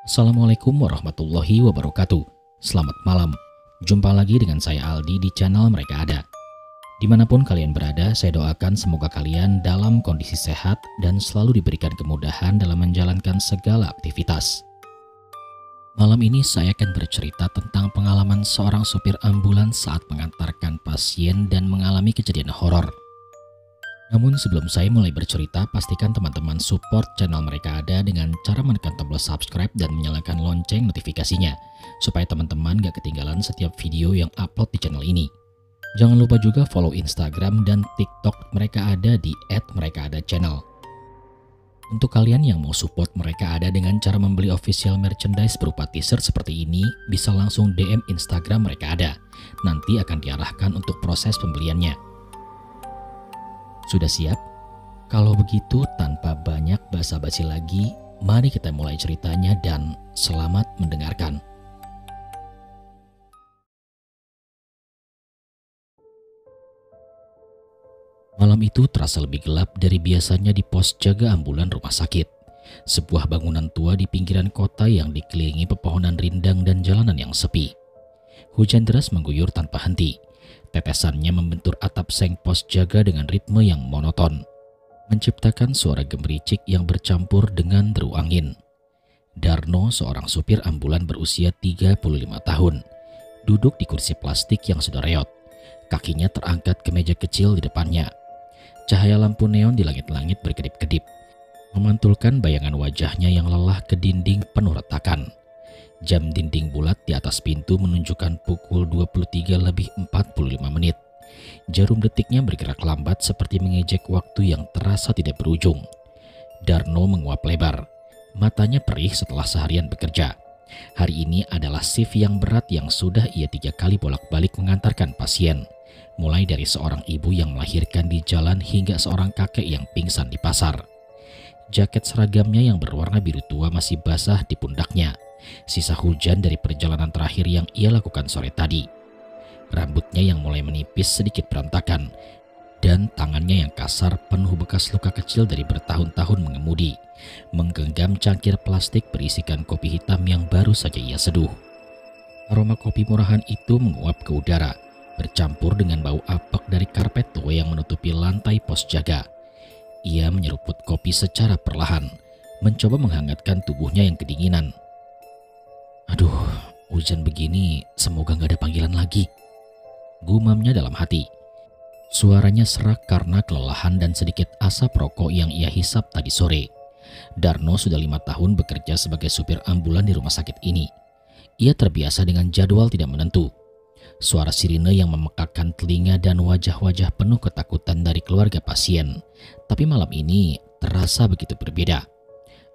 Assalamualaikum warahmatullahi wabarakatuh. Selamat malam. Jumpa lagi dengan saya Aldi di channel Mereka Ada. Dimanapun kalian berada, saya doakan semoga kalian dalam kondisi sehat dan selalu diberikan kemudahan dalam menjalankan segala aktivitas. Malam ini saya akan bercerita tentang pengalaman seorang supir ambulans saat mengantarkan pasien dan mengalami kejadian horor. Namun sebelum saya mulai bercerita, pastikan teman-teman support channel Mereka Ada dengan cara menekan tombol subscribe dan menyalakan lonceng notifikasinya, supaya teman-teman gak ketinggalan setiap video yang upload di channel ini. Jangan lupa juga follow Instagram dan TikTok Mereka Ada di @merekaada_channel. Untuk kalian yang mau support Mereka Ada dengan cara membeli official merchandise berupa t-shirt seperti ini, bisa langsung DM Instagram Mereka Ada. Nanti akan diarahkan untuk proses pembeliannya. Sudah siap? Kalau begitu, tanpa banyak basa-basi lagi, mari kita mulai ceritanya dan selamat mendengarkan. Malam itu terasa lebih gelap dari biasanya di pos jaga ambulan rumah sakit. Sebuah bangunan tua di pinggiran kota yang dikelilingi pepohonan rindang dan jalanan yang sepi. Hujan deras mengguyur tanpa henti. Tetesannya membentur atap seng pos jaga dengan ritme yang monoton, menciptakan suara gemericik yang bercampur dengan deru angin. Darno, seorang supir ambulan berusia 35 tahun, duduk di kursi plastik yang sudah reot. Kakinya terangkat ke meja kecil di depannya. Cahaya lampu neon di langit-langit berkedip-kedip, memantulkan bayangan wajahnya yang lelah ke dinding penuh retakan. Jam dinding bulat di atas pintu menunjukkan pukul 23:45. Jarum detiknya bergerak lambat seperti mengejek waktu yang terasa tidak berujung. Darno menguap lebar. Matanya perih setelah seharian bekerja. Hari ini adalah shift yang berat yang sudah ia 3 kali bolak-balik mengantarkan pasien. Mulai dari seorang ibu yang melahirkan di jalan hingga seorang kakek yang pingsan di pasar. Jaket seragamnya yang berwarna biru tua masih basah di pundaknya. Sisa hujan dari perjalanan terakhir yang ia lakukan sore tadi. Rambutnya yang mulai menipis sedikit berantakan, dan tangannya yang kasar penuh bekas luka kecil dari bertahun-tahun mengemudi, menggenggam cangkir plastik berisikan kopi hitam yang baru saja ia seduh. Aroma kopi murahan itu menguap ke udara, bercampur dengan bau apek dari karpet tua yang menutupi lantai pos jaga. Ia menyeruput kopi secara perlahan, mencoba menghangatkan tubuhnya yang kedinginan. Aduh, hujan begini, semoga gak ada panggilan lagi, gumamnya dalam hati. Suaranya serak karena kelelahan dan sedikit asap rokok yang ia hisap tadi sore. Darno sudah 5 tahun bekerja sebagai supir ambulan di rumah sakit ini. Ia terbiasa dengan jadwal tidak menentu. Suara sirine yang memekakkan telinga dan wajah-wajah penuh ketakutan dari keluarga pasien. Tapi malam ini terasa begitu berbeda.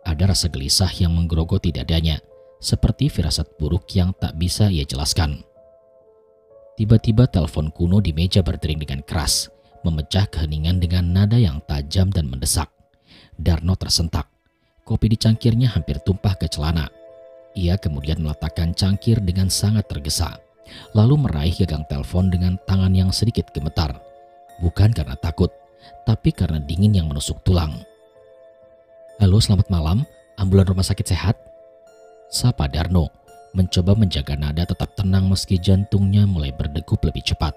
Ada rasa gelisah yang menggerogoti dadanya, seperti firasat buruk yang tak bisa ia jelaskan. Tiba-tiba telepon kuno di meja berdering dengan keras, memecah keheningan dengan nada yang tajam dan mendesak. Darno tersentak. Kopi di cangkirnya hampir tumpah ke celana. Ia kemudian meletakkan cangkir dengan sangat tergesa, lalu meraih gagang telepon dengan tangan yang sedikit gemetar. Bukan karena takut, tapi karena dingin yang menusuk tulang. Halo, selamat malam, ambulan rumah sakit sehat? Sapa Darno, mencoba menjaga nada tetap tenang meski jantungnya mulai berdegup lebih cepat.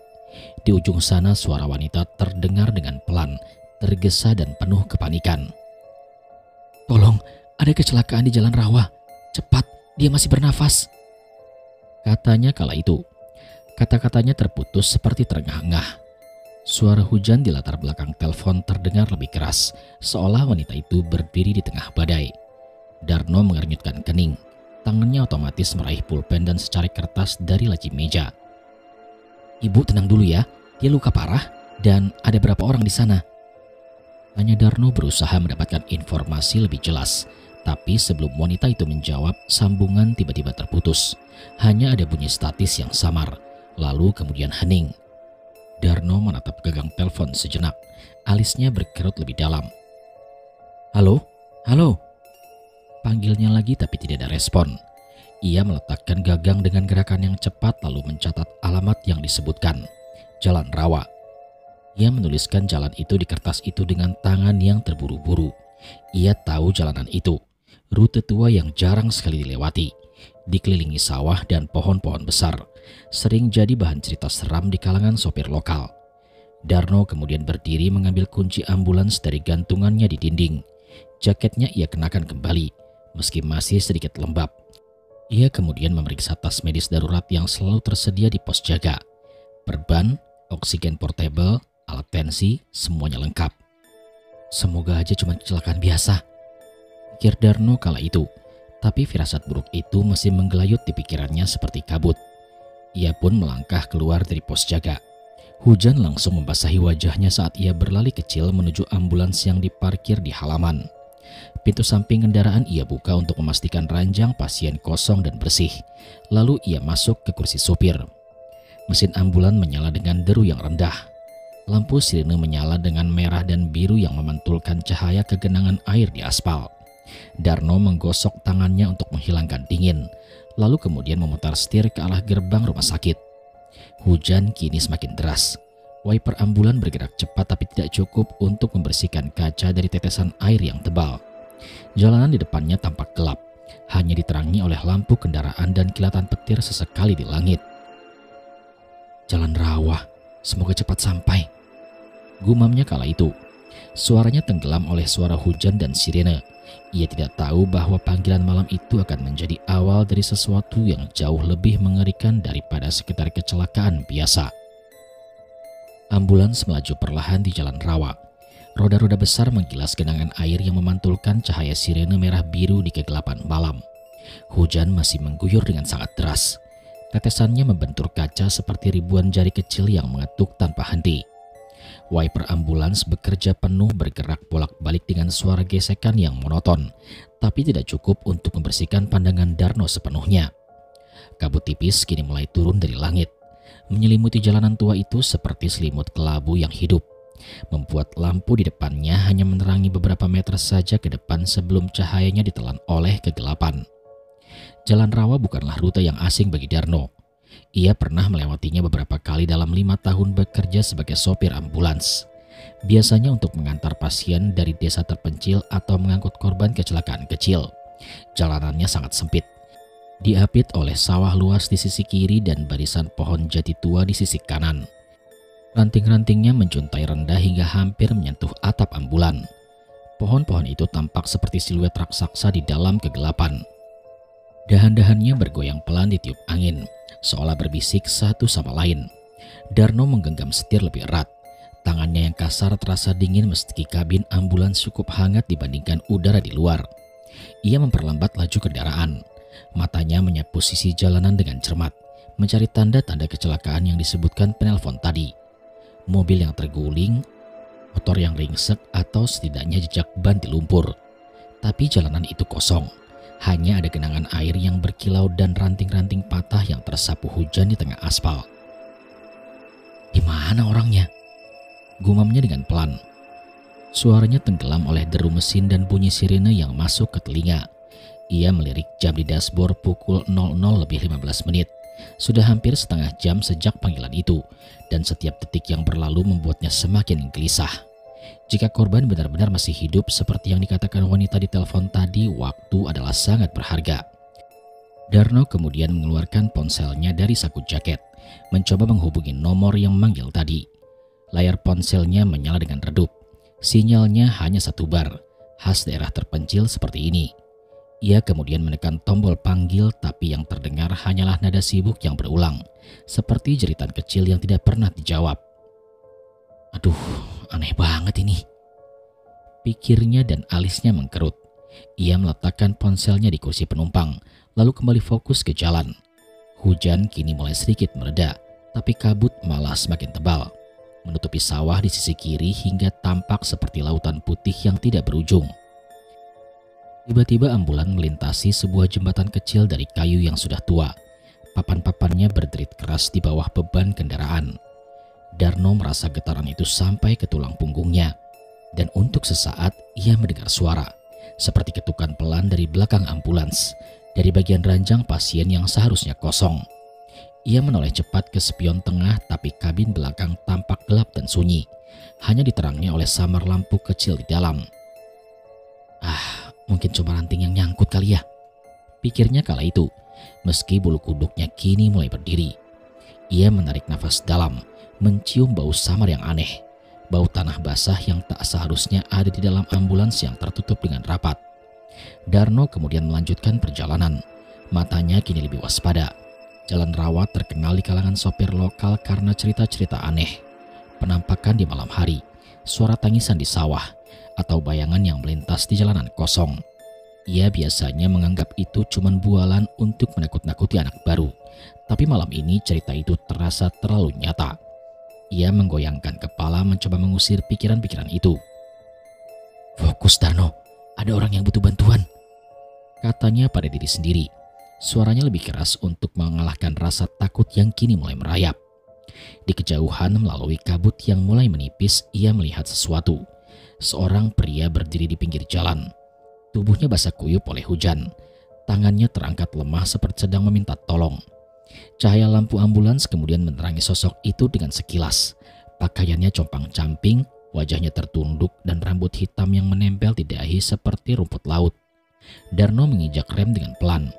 Di ujung sana suara wanita terdengar dengan pelan, tergesa dan penuh kepanikan. Tolong, ada kecelakaan di jalan rawa. Cepat, dia masih bernafas, katanya kala itu. Kata-katanya terputus seperti terengah-engah. Suara hujan di latar belakang telepon terdengar lebih keras, seolah wanita itu berdiri di tengah badai. Darno mengernyitkan kening. Tangannya otomatis meraih pulpen dan secari kertas dari laci meja. Ibu tenang dulu ya, dia luka parah dan ada berapa orang di sana? Tanya Darno berusaha mendapatkan informasi lebih jelas. Tapi sebelum wanita itu menjawab, sambungan tiba-tiba terputus. Hanya ada bunyi statis yang samar, lalu kemudian hening. Darno menatap gagang telepon sejenak, alisnya berkerut lebih dalam. Halo? Halo? Panggilnya lagi tapi tidak ada respon. Ia meletakkan gagang dengan gerakan yang cepat lalu mencatat alamat yang disebutkan. Jalan Rawa. Ia menuliskan jalan itu di kertas itu dengan tangan yang terburu-buru. Ia tahu jalanan itu. Rute tua yang jarang sekali dilewati, dikelilingi sawah dan pohon-pohon besar, sering jadi bahan cerita seram di kalangan sopir lokal. Darno kemudian berdiri mengambil kunci ambulans dari gantungannya di dinding. Jaketnya ia kenakan kembali, meski masih sedikit lembab. Ia kemudian memeriksa tas medis darurat yang selalu tersedia di pos jaga. Perban, oksigen portable, alat tensi, semuanya lengkap. Semoga aja cuma kecelakaan biasa, pikir Darno kala itu. Tapi firasat buruk itu masih menggelayut di pikirannya seperti kabut. Ia pun melangkah keluar dari pos jaga. Hujan langsung membasahi wajahnya saat ia berlari kecil menuju ambulans yang diparkir di halaman. Pintu samping kendaraan ia buka untuk memastikan ranjang pasien kosong dan bersih. Lalu ia masuk ke kursi sopir. Mesin ambulan menyala dengan deru yang rendah. Lampu sirene menyala dengan merah dan biru yang memantulkan cahaya ke genangan air di aspal. Darno menggosok tangannya untuk menghilangkan dingin, lalu kemudian memutar setir ke arah gerbang rumah sakit. Hujan kini semakin deras. Wiper ambulan bergerak cepat tapi tidak cukup untuk membersihkan kaca dari tetesan air yang tebal. Jalanan di depannya tampak gelap, hanya diterangi oleh lampu kendaraan dan kilatan petir sesekali di langit. Jalan rawa, semoga cepat sampai, gumamnya kala itu. Suaranya tenggelam oleh suara hujan dan sirene. Ia tidak tahu bahwa panggilan malam itu akan menjadi awal dari sesuatu yang jauh lebih mengerikan daripada sekedar kecelakaan biasa. Ambulans melaju perlahan di jalan rawa. Roda-roda besar menggilas genangan air yang memantulkan cahaya sirene merah biru di kegelapan malam. Hujan masih mengguyur dengan sangat deras. Tetesannya membentur kaca seperti ribuan jari kecil yang mengetuk tanpa henti. Wiper ambulans bekerja penuh bergerak bolak-balik dengan suara gesekan yang monoton, tapi tidak cukup untuk membersihkan pandangan Darno sepenuhnya. Kabut tipis kini mulai turun dari langit, menyelimuti jalanan tua itu seperti selimut kelabu yang hidup, membuat lampu di depannya hanya menerangi beberapa meter saja ke depan sebelum cahayanya ditelan oleh kegelapan. Jalan rawa bukanlah rute yang asing bagi Darno. Ia pernah melewatinya beberapa kali dalam 5 tahun bekerja sebagai sopir ambulans. Biasanya untuk mengantar pasien dari desa terpencil atau mengangkut korban kecelakaan kecil. Jalanannya sangat sempit, diapit oleh sawah luas di sisi kiri dan barisan pohon jati tua di sisi kanan. Ranting-rantingnya menjuntai rendah hingga hampir menyentuh atap ambulan. Pohon-pohon itu tampak seperti siluet raksasa di dalam kegelapan. Dahan-dahannya bergoyang pelan ditiup angin, seolah berbisik satu sama lain. Darno menggenggam setir lebih erat. Tangannya yang kasar terasa dingin meski kabin ambulans cukup hangat dibandingkan udara di luar. Ia memperlambat laju kendaraan. Matanya menyapu sisi jalanan dengan cermat, mencari tanda-tanda kecelakaan yang disebutkan penelpon tadi. Mobil yang terguling, motor yang ringsek, atau setidaknya jejak ban di lumpur. Tapi jalanan itu kosong. Hanya ada genangan air yang berkilau dan ranting-ranting patah yang tersapu hujan di tengah aspal. Di mana orangnya? Gumamnya dengan pelan. Suaranya tenggelam oleh deru mesin dan bunyi sirene yang masuk ke telinga. Ia melirik jam di dashboard pukul 00:15. Sudah hampir setengah jam sejak panggilan itu, dan setiap detik yang berlalu membuatnya semakin gelisah. Jika korban benar-benar masih hidup seperti yang dikatakan wanita di telepon tadi, waktu adalah sangat berharga. Darno kemudian mengeluarkan ponselnya dari saku jaket, mencoba menghubungi nomor yang memanggil tadi. Layar ponselnya menyala dengan redup. Sinyalnya hanya satu bar, khas daerah terpencil seperti ini. Ia kemudian menekan tombol panggil, tapi yang terdengar hanyalah nada sibuk yang berulang, seperti jeritan kecil yang tidak pernah dijawab. Aduh, aneh banget ini, pikirnya dan alisnya mengkerut. Ia meletakkan ponselnya di kursi penumpang, lalu kembali fokus ke jalan. Hujan kini mulai sedikit mereda, tapi kabut malah semakin tebal, menutupi sawah di sisi kiri hingga tampak seperti lautan putih yang tidak berujung. Tiba-tiba ambulan melintasi sebuah jembatan kecil dari kayu yang sudah tua. Papan-papannya berderit keras di bawah beban kendaraan. Darno merasa getaran itu sampai ke tulang punggungnya. Dan untuk sesaat ia mendengar suara, seperti ketukan pelan dari belakang ambulans, dari bagian ranjang pasien yang seharusnya kosong. Ia menoleh cepat ke spion tengah, tapi kabin belakang tampak gelap dan sunyi, hanya diterangi oleh samar lampu kecil di dalam. Mungkin cuma ranting yang nyangkut kali ya, pikirnya kala itu. Meski bulu kuduknya kini mulai berdiri. Ia menarik nafas dalam, mencium bau samar yang aneh. Bau tanah basah yang tak seharusnya ada di dalam ambulans yang tertutup dengan rapat. Darno kemudian melanjutkan perjalanan. Matanya kini lebih waspada. Jalan Rawat terkenal di kalangan sopir lokal karena cerita-cerita aneh. Penampakan di malam hari, suara tangisan di sawah, atau bayangan yang melintas di jalanan kosong. Ia biasanya menganggap itu cuma bualan untuk menakut-nakuti anak baru. Tapi malam ini cerita itu terasa terlalu nyata. Ia menggoyangkan kepala mencoba mengusir pikiran-pikiran itu. "Fokus Darno, ada orang yang butuh bantuan," katanya pada diri sendiri. Suaranya lebih keras untuk mengalahkan rasa takut yang kini mulai merayap. Di kejauhan melalui kabut yang mulai menipis, ia melihat sesuatu. Seorang pria berdiri di pinggir jalan. Tubuhnya basah kuyup oleh hujan. Tangannya terangkat lemah seperti sedang meminta tolong. Cahaya lampu ambulans kemudian menerangi sosok itu dengan sekilas. Pakaiannya compang-camping, wajahnya tertunduk dan rambut hitam yang menempel di dahi seperti rumput laut. Darno menginjak rem dengan pelan.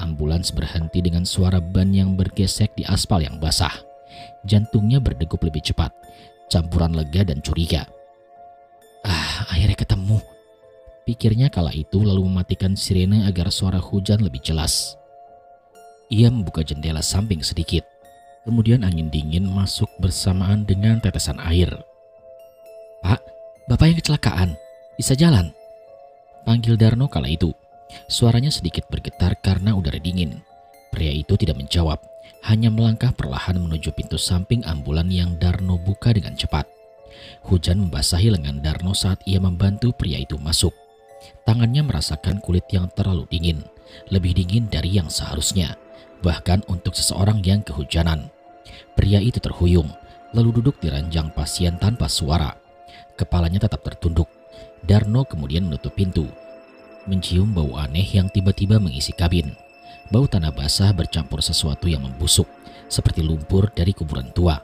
Ambulans berhenti dengan suara ban yang bergesek di aspal yang basah. Jantungnya berdegup lebih cepat, campuran lega dan curiga. Akhirnya ketemu, pikirnya kala itu, lalu mematikan sirene agar suara hujan lebih jelas. Ia membuka jendela samping sedikit. Kemudian angin dingin masuk bersamaan dengan tetesan air. "Pak, Bapak yang kecelakaan, bisa jalan?" panggil Darno kala itu. Suaranya sedikit bergetar karena udara dingin. Pria itu tidak menjawab, hanya melangkah perlahan menuju pintu samping ambulan yang Darno buka dengan cepat. Hujan membasahi lengan Darno saat ia membantu pria itu masuk. Tangannya merasakan kulit yang terlalu dingin, lebih dingin dari yang seharusnya, bahkan untuk seseorang yang kehujanan. Pria itu terhuyung, lalu duduk di ranjang pasien tanpa suara. Kepalanya tetap tertunduk. Darno kemudian menutup pintu, mencium bau aneh yang tiba-tiba mengisi kabin. Bau tanah basah bercampur sesuatu yang membusuk, seperti lumpur dari kuburan tua.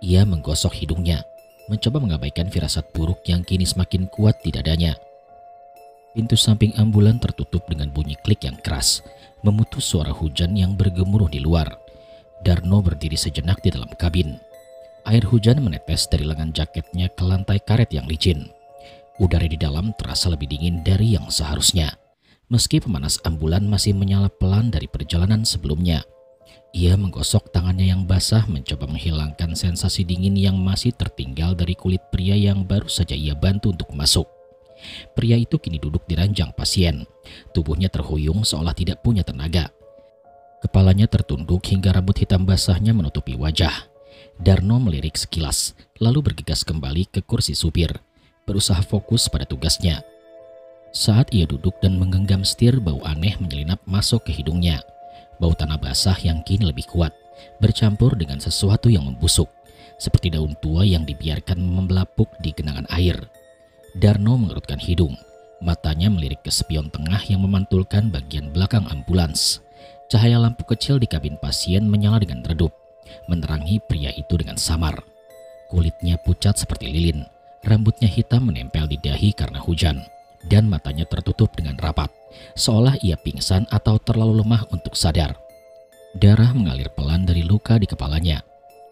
Ia menggosok hidungnya, mencoba mengabaikan firasat buruk yang kini semakin kuat di dadanya. Pintu samping ambulan tertutup dengan bunyi klik yang keras, memutus suara hujan yang bergemuruh di luar. Darno berdiri sejenak di dalam kabin. Air hujan menetes dari lengan jaketnya ke lantai karet yang licin. Udara di dalam terasa lebih dingin dari yang seharusnya. Meski pemanas ambulan masih menyala pelan dari perjalanan sebelumnya. Ia menggosok tangannya yang basah, mencoba menghilangkan sensasi dingin yang masih tertinggal dari kulit pria yang baru saja ia bantu untuk masuk. Pria itu kini duduk di ranjang pasien. Tubuhnya terhuyung seolah tidak punya tenaga. Kepalanya tertunduk hingga rambut hitam basahnya menutupi wajah. Darno melirik sekilas, lalu bergegas kembali ke kursi supir, berusaha fokus pada tugasnya. Saat ia duduk dan menggenggam setir, bau aneh menyelinap masuk ke hidungnya. Bau tanah basah yang kini lebih kuat, bercampur dengan sesuatu yang membusuk, seperti daun tua yang dibiarkan membelapuk di genangan air. Darno mengerutkan hidung, matanya melirik ke spion tengah yang memantulkan bagian belakang ambulans. Cahaya lampu kecil di kabin pasien menyala dengan redup, menerangi pria itu dengan samar. Kulitnya pucat seperti lilin, rambutnya hitam menempel di dahi karena hujan, dan matanya tertutup dengan rapat, seolah ia pingsan atau terlalu lemah untuk sadar. Darah mengalir pelan dari luka di kepalanya.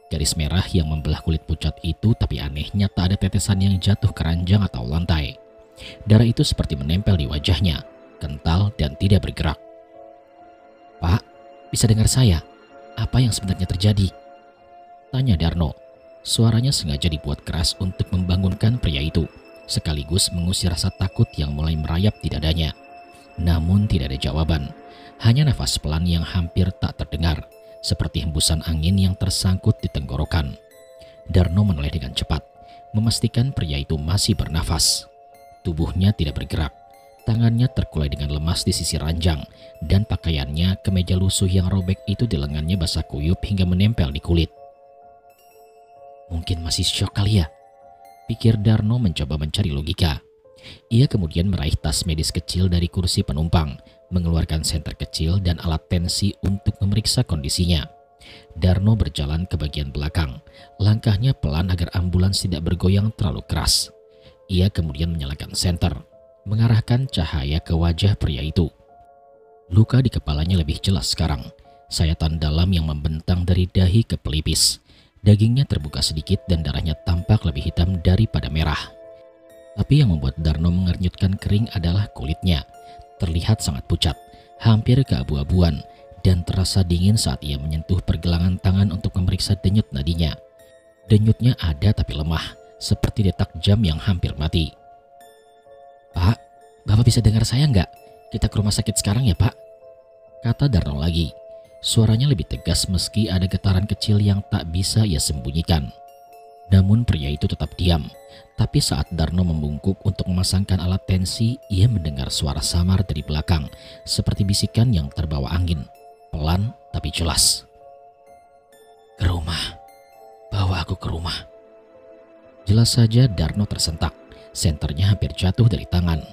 Garis merah yang membelah kulit pucat itu, tapi anehnya tak ada tetesan yang jatuh ke ranjang atau lantai. Darah itu seperti menempel di wajahnya, kental dan tidak bergerak. "Pak, bisa dengar saya? Apa yang sebenarnya terjadi?" tanya Darno. Suaranya sengaja dibuat keras untuk membangunkan pria itu, sekaligus mengusir rasa takut yang mulai merayap di dadanya. Namun tidak ada jawaban, hanya nafas pelan yang hampir tak terdengar, seperti hembusan angin yang tersangkut di tenggorokan. Darno menoleh dengan cepat, memastikan pria itu masih bernafas. Tubuhnya tidak bergerak, tangannya terkulai dengan lemas di sisi ranjang, dan pakaiannya, kemeja lusuh yang robek itu di lengannya basah kuyup hingga menempel di kulit. "Mungkin masih syok kali ya," pikir Darno mencoba mencari logika. Ia kemudian meraih tas medis kecil dari kursi penumpang, mengeluarkan senter kecil dan alat tensi untuk memeriksa kondisinya. Darno berjalan ke bagian belakang, langkahnya pelan agar ambulans tidak bergoyang terlalu keras. Ia kemudian menyalakan senter. mengarahkan cahaya ke wajah pria itu. Luka di kepalanya lebih jelas sekarang. Sayatan dalam yang membentang dari dahi ke pelipis. Dagingnya terbuka sedikit dan darahnya tampak lebih hitam daripada merah. Tapi yang membuat Darno mengernyutkan kering adalah kulitnya. Terlihat sangat pucat, hampir keabu-abuan, dan terasa dingin saat ia menyentuh pergelangan tangan untuk memeriksa denyut nadinya. Denyutnya ada tapi lemah, seperti detak jam yang hampir mati. "Pak, Bapak bisa dengar saya nggak? Kita ke rumah sakit sekarang ya, Pak?" kata Darno lagi. Suaranya lebih tegas meski ada getaran kecil yang tak bisa ia sembunyikan. Namun pria itu tetap diam. Tapi saat Darno membungkuk untuk memasangkan alat tensi, ia mendengar suara samar dari belakang, seperti bisikan yang terbawa angin. Pelan tapi jelas. "Ke rumah. Bawa aku ke rumah." Jelas saja Darno tersentak. Senternya hampir jatuh dari tangan.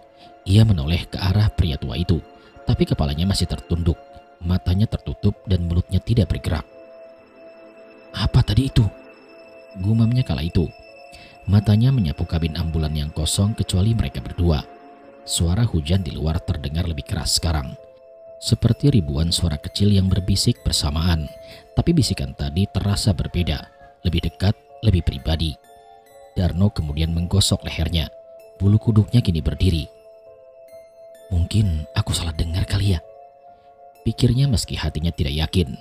Ia menoleh ke arah pria tua itu, tapi kepalanya masih tertunduk. Matanya tertutup dan mulutnya tidak bergerak. "Apa tadi itu?" gumamnya kala itu. Matanya menyapu kabin ambulan yang kosong kecuali mereka berdua. Suara hujan di luar terdengar lebih keras sekarang. Seperti ribuan suara kecil yang berbisik bersamaan. Tapi bisikan tadi terasa berbeda, lebih dekat, lebih pribadi. Darno kemudian menggosok lehernya. Bulu kuduknya kini berdiri. "Mungkin aku salah dengar kali ya," pikirnya meski hatinya tidak yakin.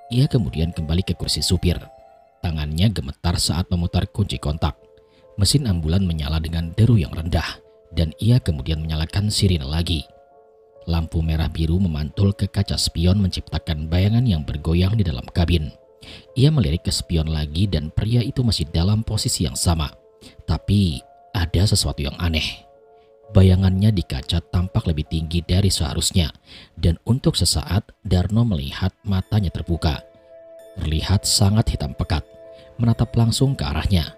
Ia kemudian kembali ke kursi supir. Tangannya gemetar saat memutar kunci kontak. Mesin ambulan menyala dengan deru yang rendah, dan ia kemudian menyalakan sirine lagi. Lampu merah biru memantul ke kaca spion menciptakan bayangan yang bergoyang di dalam kabin. Ia melirik ke spion lagi dan pria itu masih dalam posisi yang sama. Tapi ada sesuatu yang aneh. Bayangannya di kaca tampak lebih tinggi dari seharusnya, dan untuk sesaat Darno melihat matanya terbuka. Terlihat sangat hitam pekat, menatap langsung ke arahnya.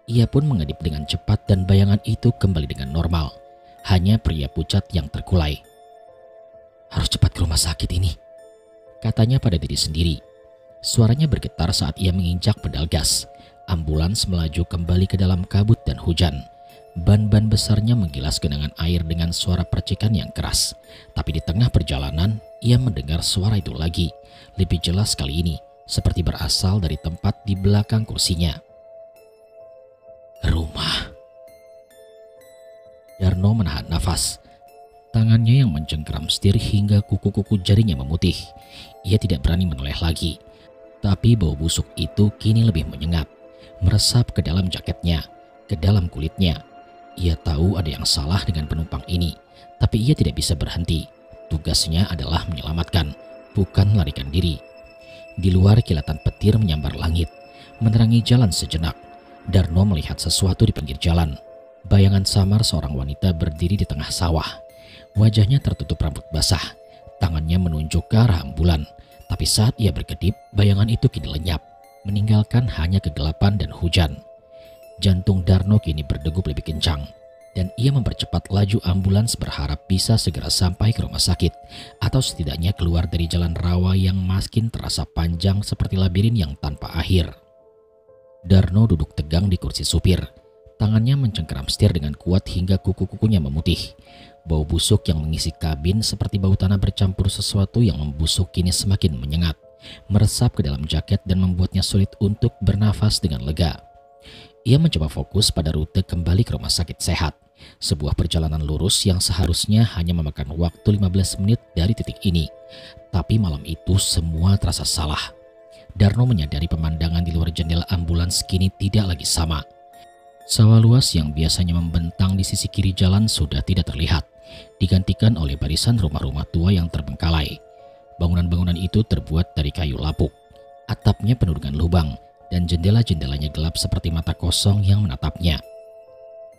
Ia pun mengedip dengan cepat dan bayangan itu kembali dengan normal. Hanya pria pucat yang terkulai. "Harus cepat ke rumah sakit ini," katanya pada diri sendiri. Suaranya bergetar saat ia menginjak pedal gas. Ambulans melaju kembali ke dalam kabut dan hujan. Ban-ban besarnya menggilas genangan air dengan suara percikan yang keras. Tapi di tengah perjalanan, ia mendengar suara itu lagi. Lebih jelas kali ini, seperti berasal dari tempat di belakang kursinya. "Rumah." Darno menahan nafas. Tangannya yang mencengkeram setir hingga kuku-kuku jarinya memutih. Ia tidak berani menoleh lagi. Tapi bau busuk itu kini lebih menyengat. Meresap ke dalam jaketnya, ke dalam kulitnya. Ia tahu ada yang salah dengan penumpang ini, tapi ia tidak bisa berhenti. Tugasnya adalah menyelamatkan, bukan larikan diri. Di luar kilatan petir menyambar langit, menerangi jalan sejenak. Darno melihat sesuatu di pinggir jalan. Bayangan samar seorang wanita berdiri di tengah sawah. Wajahnya tertutup rambut basah, tangannya menunjuk ke arah ambulan. Tapi saat ia berkedip, bayangan itu kini lenyap, meninggalkan hanya kegelapan dan hujan. Jantung Darno kini berdegup lebih kencang, dan ia mempercepat laju ambulans berharap bisa segera sampai ke rumah sakit, atau setidaknya keluar dari jalan rawa yang makin terasa panjang seperti labirin yang tanpa akhir. Darno duduk tegang di kursi supir. Tangannya mencengkeram setir dengan kuat hingga kuku-kukunya memutih. Bau busuk yang mengisi kabin seperti bau tanah bercampur sesuatu yang membusuk kini semakin menyengat, meresap ke dalam jaket dan membuatnya sulit untuk bernafas dengan lega. Ia mencoba fokus pada rute kembali ke rumah sakit sehat, sebuah perjalanan lurus yang seharusnya hanya memakan waktu 15 menit dari titik ini. Tapi malam itu semua terasa salah. Darno menyadari pemandangan di luar jendela ambulans kini tidak lagi sama. Sawah luas yang biasanya membentang di sisi kiri jalan sudah tidak terlihat, digantikan oleh barisan rumah-rumah tua yang terbengkalai. Bangunan-bangunan itu terbuat dari kayu lapuk, atapnya penuh dengan lubang, dan jendela-jendelanya gelap seperti mata kosong yang menatapnya.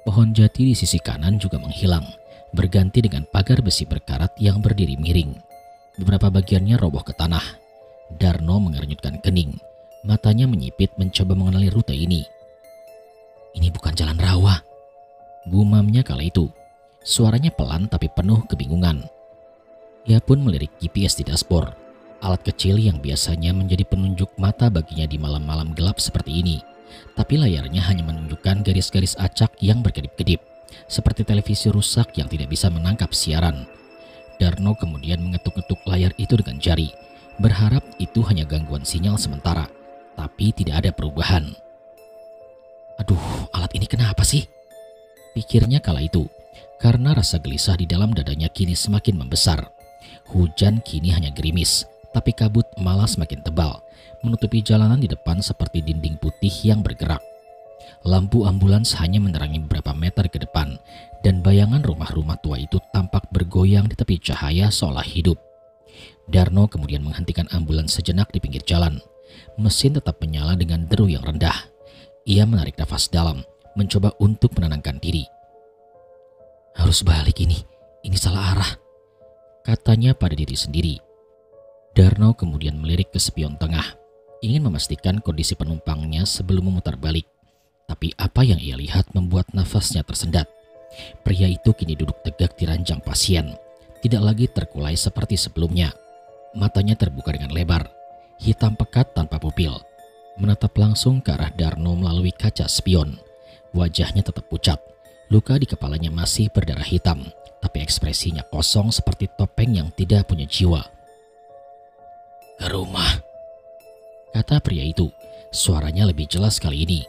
Pohon jati di sisi kanan juga menghilang, berganti dengan pagar besi berkarat yang berdiri miring. Beberapa bagiannya roboh ke tanah. Darno mengernyutkan kening, matanya menyipit mencoba mengenali rute ini. "Ini bukan jalan rawa," gumamnya kala itu. Suaranya pelan tapi penuh kebingungan. Ia pun melirik GPS di dashboard, alat kecil yang biasanya menjadi penunjuk mata baginya di malam-malam gelap seperti ini. Tapi layarnya hanya menunjukkan garis-garis acak yang berkedip-kedip. seperti televisi rusak yang tidak bisa menangkap siaran. Darno kemudian mengetuk-ketuk layar itu dengan jari, berharap itu hanya gangguan sinyal sementara, tapi tidak ada perubahan. Aduh, alat ini kenapa sih? Pikirnya kala itu, karena rasa gelisah di dalam dadanya kini semakin membesar. Hujan kini hanya gerimis, tapi kabut malah semakin tebal, menutupi jalanan di depan seperti dinding putih yang bergerak. Lampu ambulans hanya menerangi beberapa meter ke depan, dan bayangan rumah-rumah tua itu tampak bergoyang di tepi cahaya seolah hidup. Darno kemudian menghentikan ambulans sejenak di pinggir jalan. Mesin tetap menyala dengan deru yang rendah. Ia menarik nafas dalam, mencoba untuk menenangkan diri. Harus balik ini salah arah, katanya pada diri sendiri. Darno kemudian melirik ke spion tengah, ingin memastikan kondisi penumpangnya sebelum memutar balik. Tapi apa yang ia lihat membuat nafasnya tersendat. Pria itu kini duduk tegak di ranjang pasien, tidak lagi terkulai seperti sebelumnya. Matanya terbuka dengan lebar, hitam pekat tanpa pupil, menatap langsung ke arah Darno melalui kaca spion. Wajahnya tetap pucat, luka di kepalanya masih berdarah hitam, tapi ekspresinya kosong seperti topeng yang tidak punya jiwa. "Ke rumah," kata pria itu. Suaranya lebih jelas kali ini,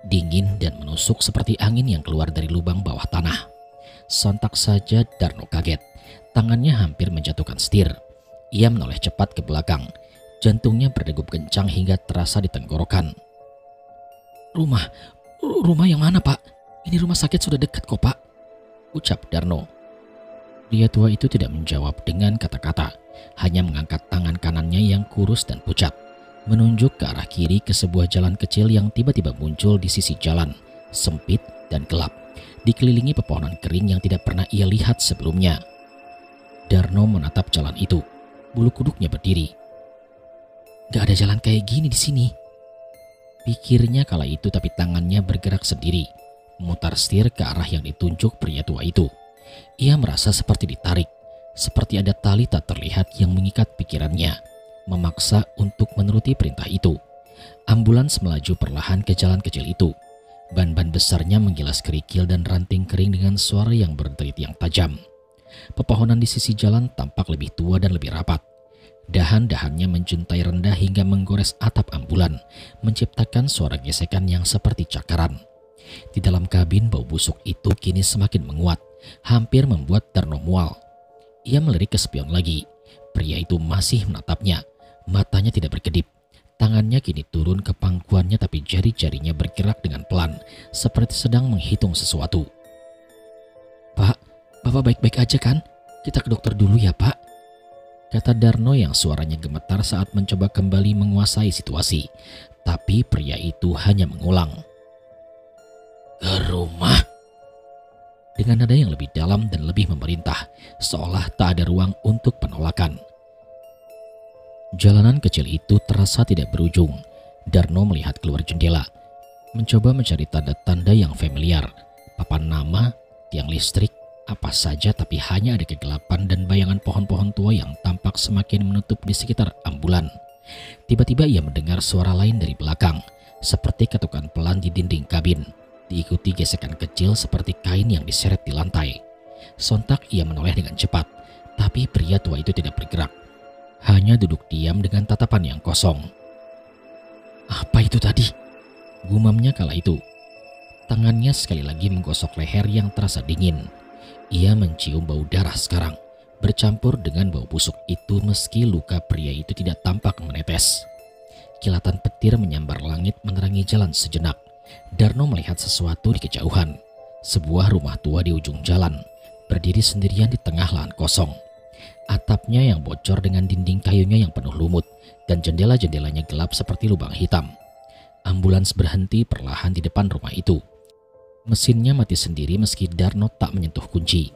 dingin dan menusuk seperti angin yang keluar dari lubang bawah tanah. Sontak saja Darno kaget, tangannya hampir menjatuhkan setir. Ia menoleh cepat ke belakang, jantungnya berdegup kencang hingga terasa di tenggorokan. Rumah yang mana, Pak? Ini rumah sakit sudah dekat kok, Pak," ucap Darno. Pria tua itu tidak menjawab dengan kata-kata, hanya mengangkat tangan kanannya yang kurus dan pucat, menunjuk ke arah kiri ke sebuah jalan kecil yang tiba-tiba muncul di sisi jalan, sempit dan gelap, dikelilingi pepohonan kering yang tidak pernah ia lihat sebelumnya. Darno menatap jalan itu, bulu kuduknya berdiri. "Gak ada jalan kayak gini di sini," pikirnya kala itu, tapi tangannya bergerak sendiri, memutar setir ke arah yang ditunjuk pria tua itu. Ia merasa seperti ditarik, seperti ada tali tak terlihat yang mengikat pikirannya, memaksa untuk menuruti perintah itu. Ambulans melaju perlahan ke jalan kecil itu. Ban-ban besarnya menggilas kerikil dan ranting kering dengan suara yang berderit yang tajam. Pepohonan di sisi jalan tampak lebih tua dan lebih rapat. Dahan-dahannya menjuntai rendah hingga menggores atap ambulan, menciptakan suara gesekan yang seperti cakaran. Di dalam kabin bau busuk itu kini semakin menguat, hampir membuat Darno mual. Ia melirik ke spion lagi. Pria itu masih menatapnya, matanya tidak berkedip. Tangannya kini turun ke pangkuannya, tapi jari-jarinya bergerak dengan pelan, seperti sedang menghitung sesuatu. "Pak, Bapak baik-baik aja kan? Kita ke dokter dulu ya, Pak," kata Darno yang suaranya gemetar saat mencoba kembali menguasai situasi. Tapi pria itu hanya mengulang, "Ke rumah," dengan nada yang lebih dalam dan lebih memerintah, seolah tak ada ruang untuk penolakan. Jalanan kecil itu terasa tidak berujung. Darno melihat keluar jendela, mencoba mencari tanda-tanda yang familiar, papan nama, tiang listrik, apa saja, tapi hanya ada kegelapan dan bayangan pohon-pohon tua yang tampak semakin menutup di sekitar ambulan. Tiba-tiba ia mendengar suara lain dari belakang, seperti ketukan pelan di dinding kabin, diikuti gesekan kecil seperti kain yang diseret di lantai. Sontak ia menoleh dengan cepat, tapi pria tua itu tidak bergerak, hanya duduk diam dengan tatapan yang kosong. "Apa itu tadi?" gumamnya kala itu. Tangannya sekali lagi menggosok leher yang terasa dingin. Ia mencium bau darah sekarang, bercampur dengan bau busuk itu meski luka pria itu tidak tampak menetes. Kilatan petir menyambar langit menerangi jalan sejenak. Darno melihat sesuatu di kejauhan. Sebuah rumah tua di ujung jalan, berdiri sendirian di tengah lahan kosong. Atapnya yang bocor dengan dinding kayunya yang penuh lumut, dan jendela-jendelanya gelap seperti lubang hitam. Ambulans berhenti perlahan di depan rumah itu. Mesinnya mati sendiri meski Darno tak menyentuh kunci.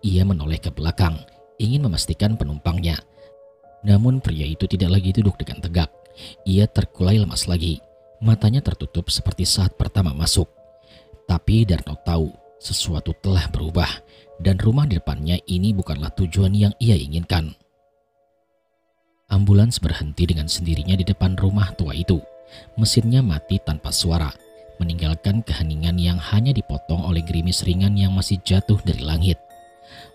Ia menoleh ke belakang, ingin memastikan penumpangnya. Namun pria itu tidak lagi duduk dengan tegak. Ia terkulai lemas lagi, matanya tertutup seperti saat pertama masuk. Tapi Darno tahu sesuatu telah berubah, dan rumah di depannya ini bukanlah tujuan yang ia inginkan. Ambulans berhenti dengan sendirinya di depan rumah tua itu. Mesinnya mati tanpa suara, meninggalkan keheningan yang hanya dipotong oleh gerimis ringan yang masih jatuh dari langit.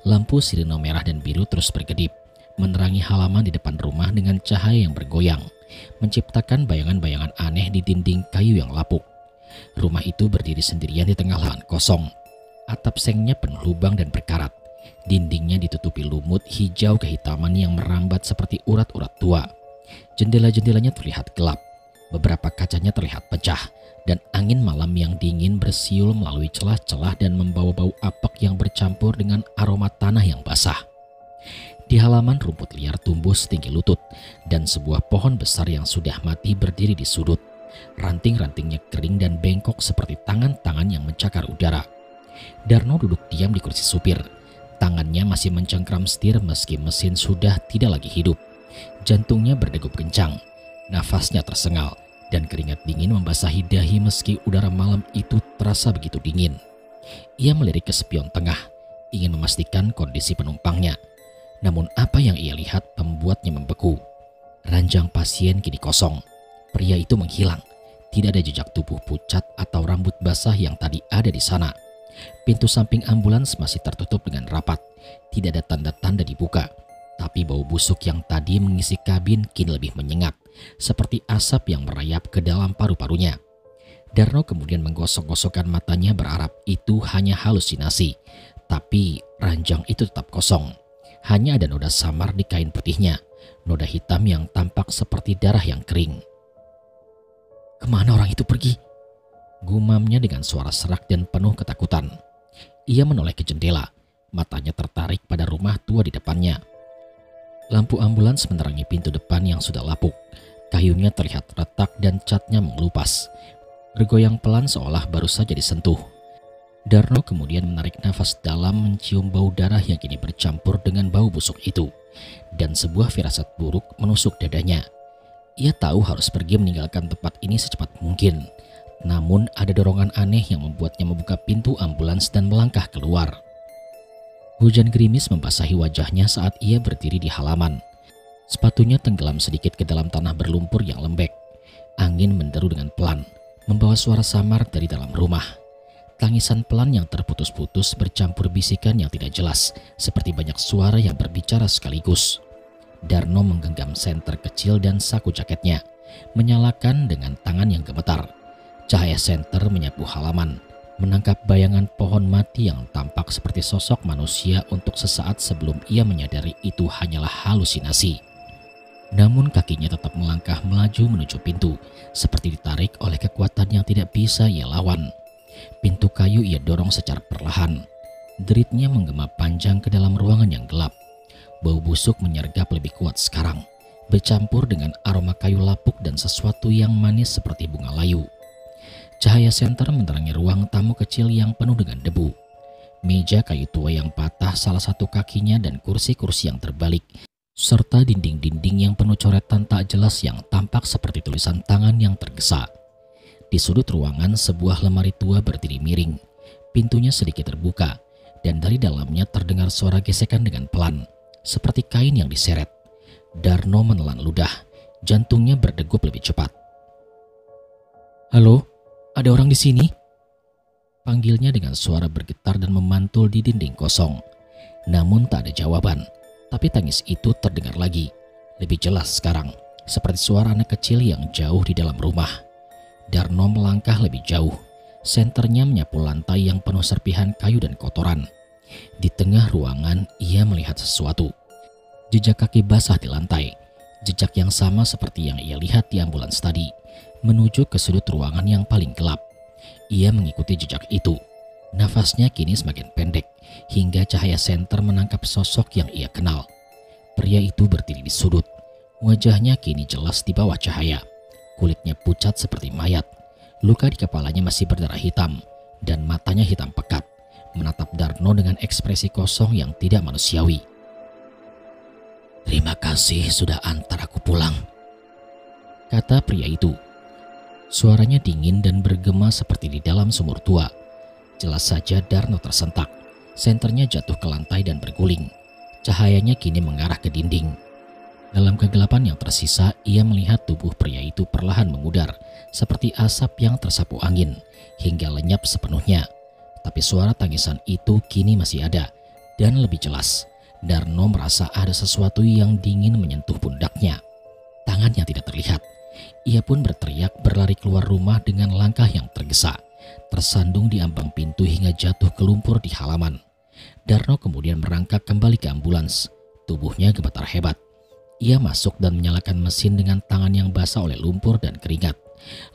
Lampu sirine merah dan biru terus berkedip, menerangi halaman di depan rumah dengan cahaya yang bergoyang, menciptakan bayangan-bayangan aneh di dinding kayu yang lapuk. Rumah itu berdiri sendirian di tengah lahan kosong. Atap sengnya penuh lubang dan berkarat. Dindingnya ditutupi lumut hijau kehitaman yang merambat seperti urat-urat tua. Jendela-jendelanya terlihat gelap. Beberapa kacanya terlihat pecah, dan angin malam yang dingin bersiul melalui celah-celah dan membawa bau apek yang bercampur dengan aroma tanah yang basah. Di halaman rumput liar tumbuh setinggi lutut, dan sebuah pohon besar yang sudah mati berdiri di sudut. Ranting-rantingnya kering dan bengkok seperti tangan-tangan yang mencakar udara. Darno duduk diam di kursi supir. Tangannya masih mencengkram setir meski mesin sudah tidak lagi hidup. Jantungnya berdegup kencang. Nafasnya tersengal dan keringat dingin membasahi dahi meski udara malam itu terasa begitu dingin. Ia melirik ke spion tengah, ingin memastikan kondisi penumpangnya. Namun apa yang ia lihat membuatnya membeku. Ranjang pasien kini kosong. Pria itu menghilang. Tidak ada jejak tubuh pucat atau rambut basah yang tadi ada di sana. Pintu samping ambulans masih tertutup dengan rapat. Tidak ada tanda-tanda dibuka. Tapi bau busuk yang tadi mengisi kabin kini lebih menyengat, seperti asap yang merayap ke dalam paru-parunya. Darno kemudian menggosok-gosokkan matanya berharap itu hanya halusinasi. Tapi ranjang itu tetap kosong. Hanya ada noda samar di kain putihnya. Noda hitam yang tampak seperti darah yang kering. "Kemana orang itu pergi?" gumamnya dengan suara serak dan penuh ketakutan. Ia menoleh ke jendela. Matanya tertarik pada rumah tua di depannya. Lampu ambulans menerangi pintu depan yang sudah lapuk. Kayunya terlihat retak dan catnya mengelupas. Bergoyang pelan seolah baru saja disentuh. Darno kemudian menarik nafas dalam mencium bau darah yang kini bercampur dengan bau busuk itu. Dan sebuah firasat buruk menusuk dadanya. Ia tahu harus pergi meninggalkan tempat ini secepat mungkin. Namun ada dorongan aneh yang membuatnya membuka pintu ambulans dan melangkah keluar. Hujan gerimis membasahi wajahnya saat ia berdiri di halaman. Sepatunya tenggelam sedikit ke dalam tanah berlumpur yang lembek. Angin menderu dengan pelan, membawa suara samar dari dalam rumah. Tangisan pelan yang terputus-putus bercampur bisikan yang tidak jelas, seperti banyak suara yang berbicara sekaligus. Darno menggenggam senter kecil dan saku jaketnya, menyalakan dengan tangan yang gemetar. Cahaya senter menyapu halaman, menangkap bayangan pohon mati yang tampak seperti sosok manusia untuk sesaat sebelum ia menyadari itu hanyalah halusinasi. Namun kakinya tetap melangkah melaju menuju pintu, seperti ditarik oleh kekuatan yang tidak bisa ia lawan. Pintu kayu ia dorong secara perlahan. Deritnya menggema panjang ke dalam ruangan yang gelap. Bau busuk menyergap lebih kuat sekarang, bercampur dengan aroma kayu lapuk dan sesuatu yang manis seperti bunga layu. Cahaya senter menerangi ruang tamu kecil yang penuh dengan debu. Meja kayu tua yang patah salah satu kakinya dan kursi-kursi yang terbalik, serta dinding-dinding yang penuh coretan tak jelas yang tampak seperti tulisan tangan yang tergesa. Di sudut ruangan sebuah lemari tua berdiri miring. Pintunya sedikit terbuka dan dari dalamnya terdengar suara gesekan dengan pelan, seperti kain yang diseret. Darno menelan ludah, jantungnya berdegup lebih cepat. "Halo? Ada orang di sini?" Panggilnya dengan suara bergetar dan memantul di dinding kosong. Namun tak ada jawaban. Tapi tangis itu terdengar lagi. Lebih jelas sekarang. Seperti suara anak kecil yang jauh di dalam rumah. Darno melangkah lebih jauh. Senternya menyapu lantai yang penuh serpihan kayu dan kotoran. Di tengah ruangan ia melihat sesuatu. Jejak kaki basah di lantai. Jejak yang sama seperti yang ia lihat di ambulans tadi. Menuju ke sudut ruangan yang paling gelap. Ia mengikuti jejak itu. Nafasnya kini semakin pendek hingga cahaya senter menangkap sosok yang ia kenal. Pria itu berdiri di sudut. Wajahnya kini jelas di bawah cahaya. Kulitnya pucat seperti mayat. Luka di kepalanya masih berdarah hitam dan matanya hitam pekat, menatap Darno dengan ekspresi kosong yang tidak manusiawi. "Terima kasih sudah antar aku pulang," kata pria itu. Suaranya dingin dan bergema seperti di dalam sumur tua. Jelas saja Darno tersentak. Senternya jatuh ke lantai dan berguling. Cahayanya kini mengarah ke dinding. Dalam kegelapan yang tersisa, ia melihat tubuh pria itu perlahan memudar, seperti asap yang tersapu angin, hingga lenyap sepenuhnya. Tapi suara tangisan itu kini masih ada, dan lebih jelas. Darno merasa ada sesuatu yang dingin menyentuh pundaknya. Tangannya tidak terlihat. Ia pun berteriak berlari keluar rumah dengan langkah yang tergesa, tersandung di ambang pintu hingga jatuh ke lumpur di halaman. Darno kemudian merangkak kembali ke ambulans. Tubuhnya gemetar hebat. Ia masuk dan menyalakan mesin dengan tangan yang basah oleh lumpur dan keringat,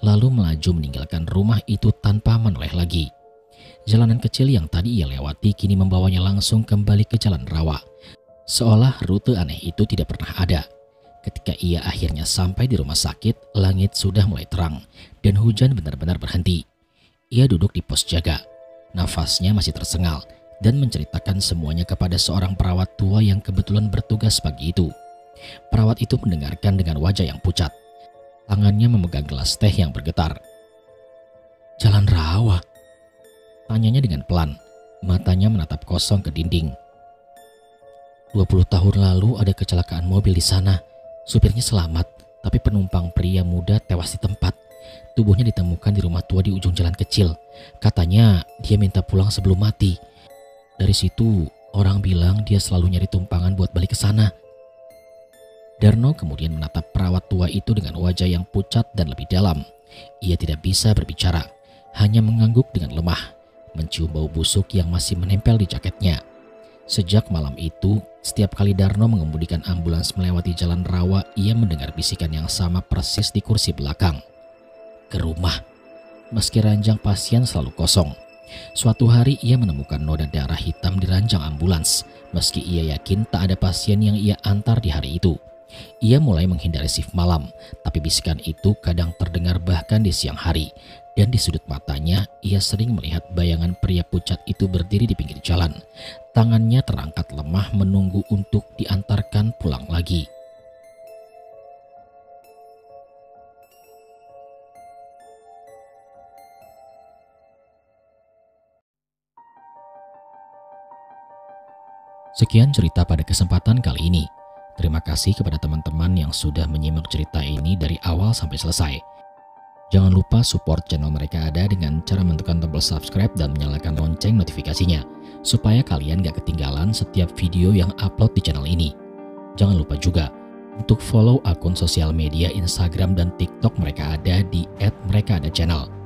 lalu melaju meninggalkan rumah itu tanpa menoleh lagi. Jalanan kecil yang tadi ia lewati kini membawanya langsung kembali ke jalan rawa, seolah rute aneh itu tidak pernah ada. Ketika ia akhirnya sampai di rumah sakit, langit sudah mulai terang dan hujan benar-benar berhenti. Ia duduk di pos jaga, nafasnya masih tersengal, dan menceritakan semuanya kepada seorang perawat tua yang kebetulan bertugas pagi itu. Perawat itu mendengarkan dengan wajah yang pucat. Tangannya memegang gelas teh yang bergetar. "Jalan rawa?" tanyanya dengan pelan. Matanya menatap kosong ke dinding. 20 tahun lalu ada kecelakaan mobil di sana. Supirnya selamat, tapi penumpang pria muda tewas di tempat. Tubuhnya ditemukan di rumah tua di ujung jalan kecil. Katanya dia minta pulang sebelum mati. Dari situ orang bilang dia selalu nyari tumpangan buat balik ke sana. Darno kemudian menatap perawat tua itu dengan wajah yang pucat dan lebih dalam. Ia tidak bisa berbicara, hanya mengangguk dengan lemah, mencium bau busuk yang masih menempel di jaketnya. Sejak malam itu, setiap kali Darno mengemudikan ambulans melewati jalan rawa, ia mendengar bisikan yang sama persis di kursi belakang. Ke rumah, meski ranjang pasien selalu kosong. Suatu hari ia menemukan noda darah hitam di ranjang ambulans, meski ia yakin tak ada pasien yang ia antar di hari itu. Ia mulai menghindari shift malam, tapi bisikan itu kadang terdengar bahkan di siang hari, dan di sudut matanya ia sering melihat bayangan pria pucat itu berdiri di pinggir jalan. Tangannya terangkat lemah menunggu untuk diantarkan pulang lagi. Sekian cerita pada kesempatan kali ini. Terima kasih kepada teman-teman yang sudah menyimak cerita ini dari awal sampai selesai. Jangan lupa support channel Mereka Ada dengan cara menentukan tombol subscribe dan menyalakan lonceng notifikasinya, supaya kalian gak ketinggalan setiap video yang upload di channel ini. Jangan lupa juga untuk follow akun sosial media Instagram dan TikTok Mereka Ada di @merekaada_channel.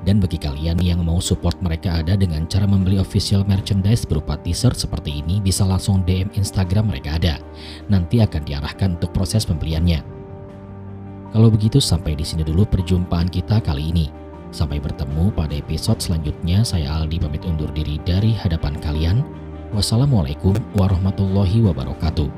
Dan bagi kalian yang mau support Mereka Ada dengan cara membeli official merchandise berupa t-shirt seperti ini, bisa langsung DM Instagram Mereka Ada. Nanti akan diarahkan untuk proses pembeliannya. Kalau begitu sampai di sini dulu perjumpaan kita kali ini. Sampai bertemu pada episode selanjutnya. Saya Aldi pamit undur diri dari hadapan kalian. Wassalamualaikum warahmatullahi wabarakatuh.